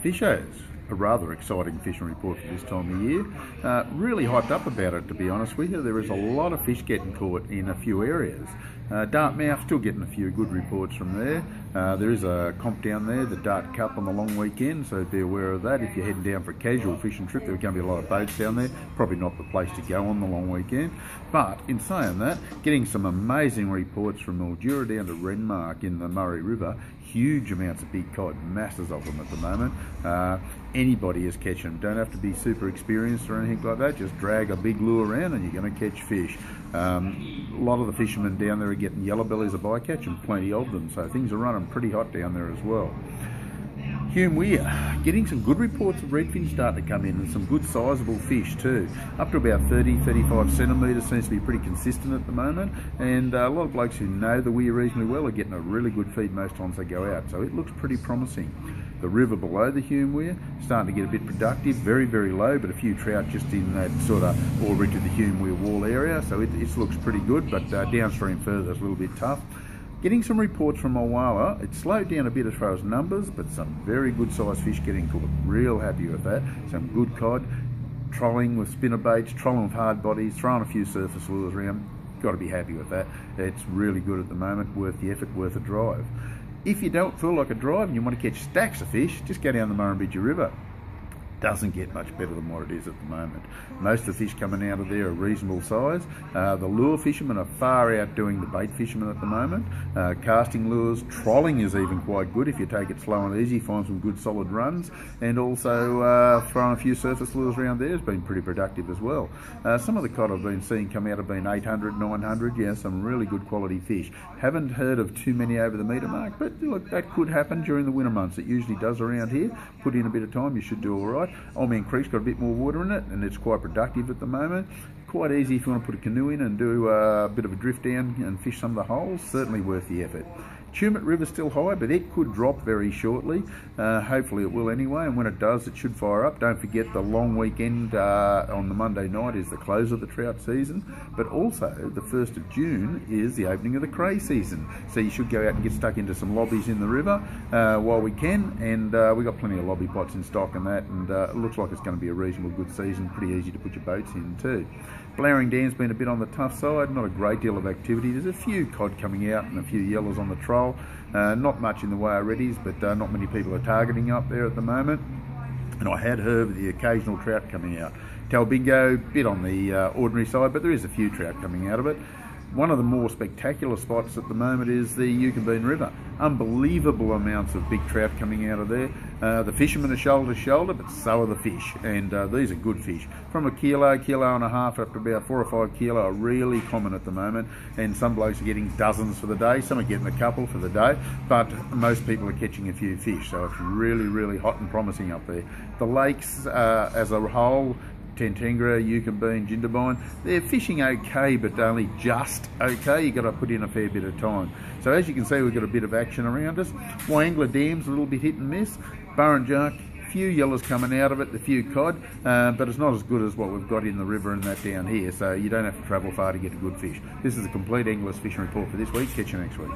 Fisho's a rather exciting fishing report for this time of year. Really hyped up about it, to be honest with you. There is a lot of fish getting caught in a few areas. Dartmouth still getting a few good reports from there. There is a comp down there, the Dart Cup on the long weekend, so be aware of that. If you're heading down for a casual fishing trip, there are going to be a lot of boats down there. Probably not the place to go on the long weekend. But in saying that, getting some amazing reports from Mildura down to Renmark in the Murray River. Huge amounts of big cod, masses of them at the moment. Anybody is catching them. Don't have to be super experienced or anything like that. Just drag a big lure around and you're going to catch fish. A lot of the fishermen down there are getting yellow bellies of bycatch and plenty of them, so things are running pretty hot down there as well. Hume Weir, getting some good reports of redfin starting to come in and some good sizable fish too. Up to about 30-35 centimetres seems to be pretty consistent at the moment, and a lot of blokes who know the weir reasonably well are getting a really good feed most times they go out, so it looks pretty promising. The river below the Hume Weir starting to get a bit productive, very low, but a few trout just in that sort of orbit of the Hume Weir wall area, so it looks pretty good, but downstream further it's a little bit tough. Getting some reports from Wagga. It slowed down a bit as far as numbers, but some very good sized fish getting caught. Real happy with that. Some good cod, trolling with spinner baits, trolling with hard bodies, throwing a few surface lures around. Got to be happy with that. It's really good at the moment, worth the effort, worth a drive. If you don't feel like a drive and you want to catch stacks of fish, just go down the Murrumbidgee River. Doesn't get much better than what it is at the moment. Most of the fish coming out of there are reasonable size. The lure fishermen are far outdoing the bait fishermen at the moment. Casting lures, trolling is even quite good if you take it slow and easy, find some good solid runs, and also throwing a few surface lures around there has been pretty productive as well. Some of the cod I've been seeing come out have been 800, 900, yeah, some really good quality fish. Haven't heard of too many over the metre mark, but look, that could happen during the winter months. It usually does around here. Put in a bit of time, you should do all right. Old Man Creek's got a bit more water in it and it's quite productive at the moment. Quite easy if you want to put a canoe in and do a bit of a drift down and fish some of the holes. Certainly worth the effort. Tumut River's still high, but it could drop very shortly. Hopefully it will anyway, and when it does, it should fire up. Don't forget the long weekend on the Monday night is the close of the trout season, but also the 1st of June is the opening of the cray season. So you should go out and get stuck into some lobbies in the river while we can, and we've got plenty of lobby pots in stock and that, and it looks like it's going to be a reasonable good season. Pretty easy to put your boats in too. Blowering Dam's been a bit on the tough side, not a great deal of activity. There's a few cod coming out and a few yellows on the troll. Not much in the way of reddies, but not many people are targeting up there at the moment. And I had heard of the occasional trout coming out. Talbingo, bit on the ordinary side, but there is a few trout coming out of it. One of the more spectacular spots at the moment is the Yukonbean River. Unbelievable amounts of big trout coming out of there. The fishermen are shoulder to shoulder, but so are the fish, and these are good fish. From a kilo and a half up to about 4 or 5 kilo are really common at the moment, and some blokes are getting dozens for the day, some are getting a couple for the day, but most people are catching a few fish, so it's really hot and promising up there. The lakes as a whole, Tentengra, Yukonbean, Jindabyne, they're fishing okay, but only just okay. You've got to put in a fair bit of time. So as you can see, we've got a bit of action around us. Wangler Dam's a little bit hit and miss. Burrinjuck, few yellows coming out of it, a few cod, but it's not as good as what we've got in the river and that down here, so you don't have to travel far to get a good fish. This is a complete English fishing report for this week. Catch you next week.